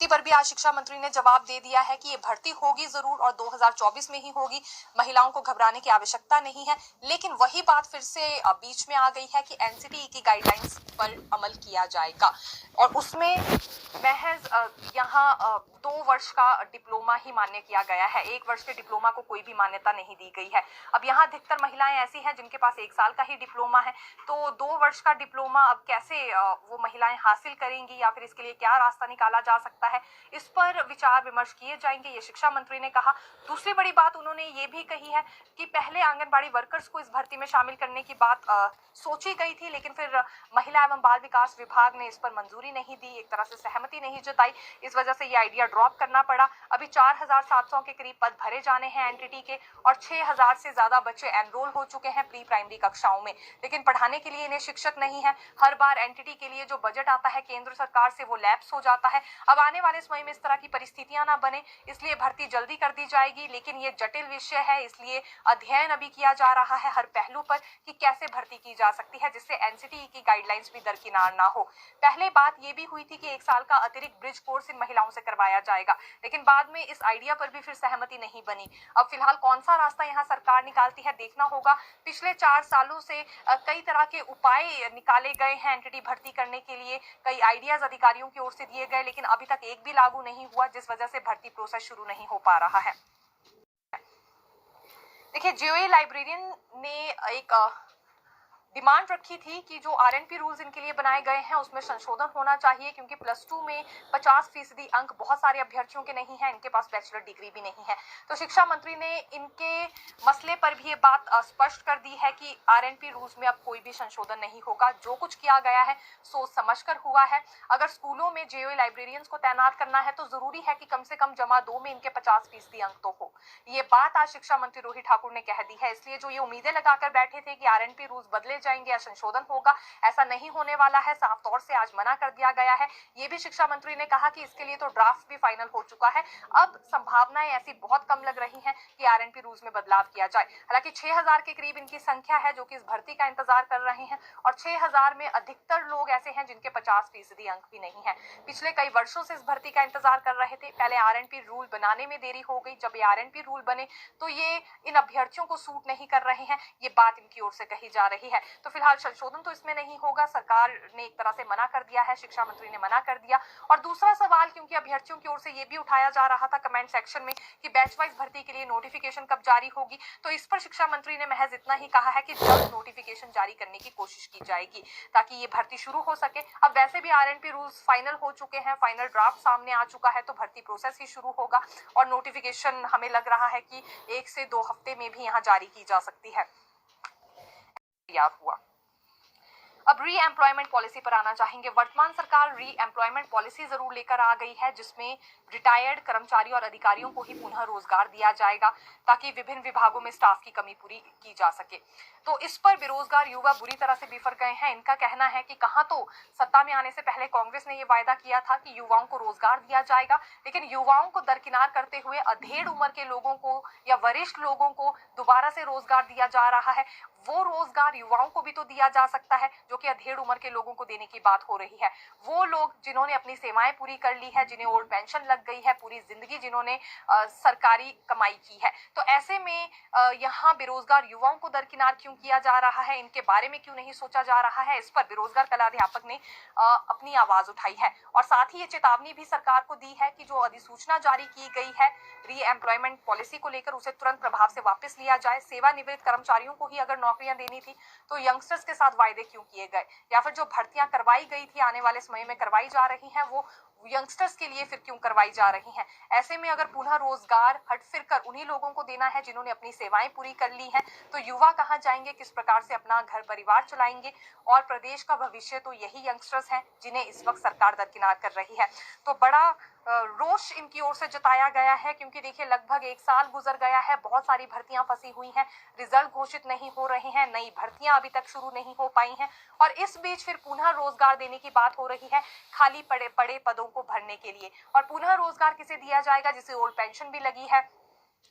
पर भी आज शिक्षा मंत्री ने जवाब दे दिया है कि ये भर्ती होगी जरूर और 2024 में ही होगी, महिलाओं को घबराने की आवश्यकता नहीं है। लेकिन वही बात फिर से बीच में आ गई है कि एनसीटीई की गाइडलाइंस पर अमल किया जाएगा और उसमें महज यहाँ 2 वर्ष का डिप्लोमा ही मान्य किया गया है। 1 वर्ष के डिप्लोमा को कोई भी मान्यता नहीं दी गई है। अब यहाँ अधिकतर महिलाएं ऐसी हैं जिनके पास 1 साल का ही डिप्लोमा है, तो 2 वर्ष का डिप्लोमा अब कैसे वो महिलाएं हासिल करेंगी या फिर इसके लिए क्या रास्ता निकाला जा सकता है, इस पर विचार विमर्श किए जाएंगे, ये शिक्षा मंत्री ने कहा। दूसरी बड़ी बात उन्होंने ये भी कही है कि पहले आंगनबाड़ी वर्कर्स को इस भर्ती में शामिल करने की बात सोची गई थी, लेकिन फिर महिला एवं बाल विकास विभाग ने इस पर मंजूरी नहीं दी, एक तरह से सहमति नहीं जताई। इस वजह से ये आइडिया ड्रॉप करना पड़ा। अभी 4700 के करीब पद भरे जाने हैं एनटीटी के और 6000 से ज्यादा बच्चे एनरोल हो चुके हैं प्री प्राइमरी कक्षाओं में, लेकिन पढ़ाने के लिए इन्हें शिक्षक नहीं है। हर बार एनटीटी के लिए जो बजट आता है केंद्र सरकार से वो लैप्स हो जाता है। अब आने वाले समय में इस तरह की परिस्थितियां ना बने, इसलिए भर्ती जल्दी कर दी जाएगी, लेकिन ये जटिल विषय है, इसलिए अध्ययन अभी किया जा रहा है हर पहलू पर कि कैसे भर्ती की जा सकती है जिससे एनसीटीई की गाइडलाइंस भी दरकिनार ना हो। पहले बात ये भी हुई थी कि 1 साल का अतिरिक्त ब्रिज कोर्स इन महिलाओं से करवाया जाएगा, लेकिन बाद में इस आइडिया पर भी फिर सहमति नहीं बनी। अब फिलहाल कौन सा रास्ता यहाँ सरकार निकालती है देखना होगा। पिछले 4 सालों से कई तरह के उपाय निकाले गए हैं एनटीटी भर्ती करने के लिए, कई आइडियाज अधिकारियों की ओर से दिए गए, लेकिन अभी तक एक भी लागू नहीं हुआ, जिस वजह से भर्ती प्रोसेस शुरू नहीं हो पा रहा है। देखिए, जेओए लाइब्रेरियन ने एक डिमांड रखी थी कि जो आरएनपी रूल्स इनके लिए बनाए गए हैं उसमें संशोधन होना चाहिए, क्योंकि +2 में 50% अंक बहुत सारे अभ्यर्थियों के नहीं है, इनके पास बैचलर डिग्री भी नहीं है। तो शिक्षा मंत्री ने इनके मसले पर भी ये बात स्पष्ट कर दी है कि आरएनपी रूल्स में अब कोई भी संशोधन नहीं होगा, जो कुछ किया गया है सोच समझकर हुआ है। अगर स्कूलों में जेओए लाइब्रेरियंस को तैनात करना है तो जरूरी है कि कम से कम जमा 2 में इनके 50% अंक तो हो। ये बात आज शिक्षा मंत्री रोहित ठाकुर ने कह दी है, इसलिए जो ये उम्मीदें लगाकर बैठे थे कि आरएनपी रूल्स बदले जाएंगे या संशोधन होगा, ऐसा नहीं होने वाला है, साफ तौर से आज मना कर दिया गया है। ये भी शिक्षा मंत्री ने कहा कि इसके लिए तो ड्राफ्ट भी फाइनल हो चुका है, अब संभावनाएं ऐसी बहुत कम लग रही हैं कि आरएनपी रूल्स में बदलाव किया जाए। हालांकि 6000 के करीब इनकी संख्या है जो कि इस भर्ती का इंतजार कर रहे हैं और 6000 में अधिकतर लोग ऐसे हैं जिनके 50% अंक भी नहीं है। पिछले कई वर्षों से इस भर्ती का इंतजार कर रहे थे। पहले आरएनपी रूल बनाने में देरी हो गई, जब ये आरएनपी रूल बने तो ये इन अभ्यर्थियों को सूट नहीं कर रहे हैं, ये बात इनकी ओर से कही जा रही है। तो फिलहाल संशोधन तो इसमें नहीं होगा, सरकार ने एक तरह से मना कर दिया है, शिक्षा मंत्री ने मना कर दिया। और दूसरा सवाल, क्योंकि अभ्यर्थियों की ओर से ये भी उठाया जा रहा था कमेंट सेक्शन में कि बैच वाइज भर्ती के लिए नोटिफिकेशन कब जारी होगी, तो इस पर शिक्षा मंत्री ने महज इतना ही कहा है कि जल्द नोटिफिकेशन जारी करने की कोशिश की जाएगी ताकि ये भर्ती शुरू हो सके। अब वैसे भी आरएनपी रूल्स फाइनल हो चुके हैं, फाइनल ड्राफ्ट सामने आ चुका है, तो भर्ती प्रोसेस ही शुरू होगा और नोटिफिकेशन हमें लग रहा है कि 1 से 2 हफ्ते में भी यहाँ जारी की जा सकती है। तैयार हुआ। अब री एम्प्लॉयमेंट पॉलिसी पर आना चाहेंगे। वर्तमान सरकार री एम्प्लॉयमेंट पॉलिसी जरूर लेकर आ गई है, जिसमें रिटायर्ड कर्मचारी और अधिकारियों को ही पुनः रोजगार दिया जाएगा ताकि विभिन्न विभागों में स्टाफ की कमी पूरी की जा सके। तो इस पर बेरोजगार युवा बुरी तरह से बिफर गए हैं। इनका कहना है कि कहां तो सत्ता में आने से पहले कांग्रेस ने यह वायदा किया था कि युवाओं को रोजगार दिया जाएगा, लेकिन युवाओं को दरकिनार करते हुए अधेड़ उम्र के लोगों को या वरिष्ठ लोगों को दोबारा से रोजगार दिया जा रहा है। वो रोजगार युवाओं को भी तो दिया जा सकता है जो कि अधेड़ उम्र के लोगों को देने की बात हो रही है। वो लोग जिन्होंने अपनी सेवाएं पूरी कर ली है, जिन्हें ओल्ड पेंशन लग गई है, पूरी जिंदगी जिन्होंने सरकारी कमाई की है, तो ऐसे में यहाँ बेरोजगार युवाओं को दरकिनार क्यों किया जा रहा है, इनके बारे में क्यों नहीं सोचा जा रहा है, इस पर बेरोजगार कला अध्यापक ने अपनी आवाज उठाई है। और साथ ही ये चेतावनी भी सरकार को दी है कि जो अधिसूचना जारी की गई है री एम्प्लॉयमेंट पॉलिसी को लेकर, उसे तुरंत प्रभाव से वापस लिया जाए। सेवानिवृत्त कर्मचारियों को ही अगर नौकरियां देनी थी तो यंगस्टर्स के साथ वायदे क्यों किए गए, या फिर जो भर्तियां करवाई गई थी आने वाले समय में करवाई जा रही हैं वो यंगस्टर्स के लिए फिर क्यों करवाई जा रही हैं। ऐसे में अगर पुनः रोजगार हट फिर कर उन्हीं लोगों को देना है जिन्होंने अपनी सेवाएं पूरी कर ली हैं, तो युवा कहां जाएंगे, किस प्रकार से अपना घर परिवार चलाएंगे। और प्रदेश का भविष्य तो यही यंगस्टर्स हैं जिन्हें इस वक्त सरकार दरकिनार कर रही है। तो बड़ा रोष इनकी ओर से जताया गया है, क्योंकि देखिए लगभग 1 साल गुजर गया है, बहुत सारी भर्तियां फंसी हुई हैं, रिजल्ट घोषित नहीं हो रहे हैं, नई भर्तियां अभी तक शुरू नहीं हो पाई हैं, और इस बीच फिर पुनः रोजगार देने की बात हो रही है खाली पड़े पदों को भरने के लिए। और पुनः रोजगार किसे दिया जाएगा, जिसे ओल्ड पेंशन भी लगी है,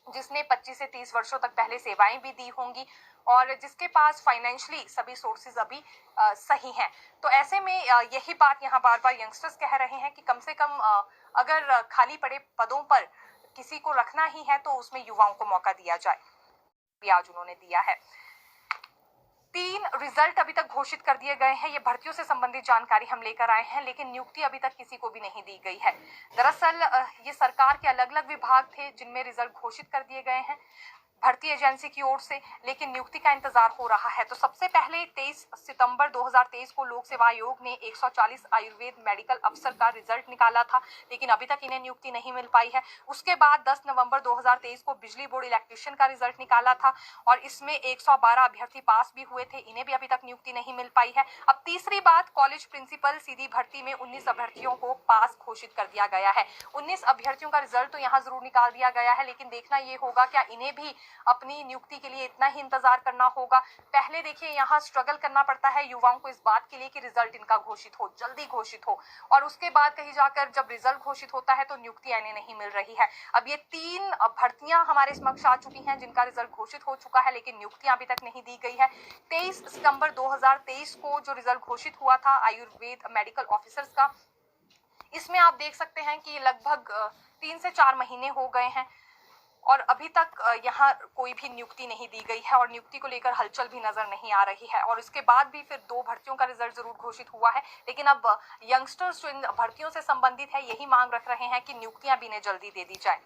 जिसने 25 से 30 वर्षों तक पहले सेवाएं भी दी होंगी और जिसके पास फाइनेंशियली सभी सोर्सेज अभी सही हैं। तो ऐसे में यही बात यहाँ बार बार यंगस्टर्स कह रहे हैं कि कम से कम अगर खाली पड़े पदों पर किसी को रखना ही है तो उसमें युवाओं को मौका दिया जाए, भी आज उन्होंने दिया है। 3 रिजल्ट अभी तक घोषित कर दिए गए हैं। ये भर्तियों से संबंधित जानकारी हम लेकर आए हैं, लेकिन नियुक्ति अभी तक किसी को भी नहीं दी गई है। दरअसल ये सरकार के अलग अलग विभाग थे जिनमें रिजल्ट घोषित कर दिए गए हैं भर्ती एजेंसी की ओर से, लेकिन नियुक्ति का इंतजार हो रहा है। तो सबसे पहले 23 सितंबर 2023 को लोक सेवा आयोग ने 140 आयुर्वेद मेडिकल अफसर का रिजल्ट निकाला था, लेकिन अभी तक इन्हें नियुक्ति नहीं मिल पाई है। उसके बाद 10 नवंबर 2023 को बिजली बोर्ड इलेक्ट्रीशियन का रिजल्ट निकाला था और इसमें 112 अभ्यर्थी पास भी हुए थे, इन्हें भी अभी तक नियुक्ति नहीं मिल पाई है। अब तीसरी बात, कॉलेज प्रिंसिपल सीधी भर्ती में 19 अभ्यर्थियों को पास घोषित कर दिया गया है। 19 अभ्यर्थियों का रिजल्ट तो यहाँ जरूर निकाल दिया गया है, लेकिन देखना ये होगा क्या इन्हें भी अपनी नियुक्ति के लिए इतना ही इंतजार करना होगा। पहले देखिए यहाँ स्ट्रगल करना पड़ता है युवाओं को इस बात के लिए कि रिजल्ट इनका घोषित हो, जल्दी घोषित हो, और उसके बाद कहीं जाकर जब रिजल्ट घोषित होता है तो नियुक्ति इन्हें नहीं मिल रही है। अब ये 3 भर्तियां हमारे समक्ष आ चुकी हैं जिनका रिजल्ट घोषित हो चुका है, लेकिन नियुक्तियां अभी तक नहीं दी गई है। 23 सितंबर 2023 को जो रिजल्ट घोषित हुआ था आयुर्वेद मेडिकल ऑफिसर्स का, इसमें आप देख सकते हैं कि लगभग 3 से 4 महीने हो गए हैं और अभी तक यहाँ कोई भी नियुक्ति नहीं दी गई है और नियुक्ति को लेकर हलचल भी नजर नहीं आ रही है। और इसके बाद भी फिर 2 भर्तियों का रिजल्ट जरूर घोषित हुआ है, लेकिन अब यंगस्टर्स जो इन भर्तियों से संबंधित है यही मांग रख रहे हैं कि नियुक्तियां भी इन्हें जल्दी दे दी जाए।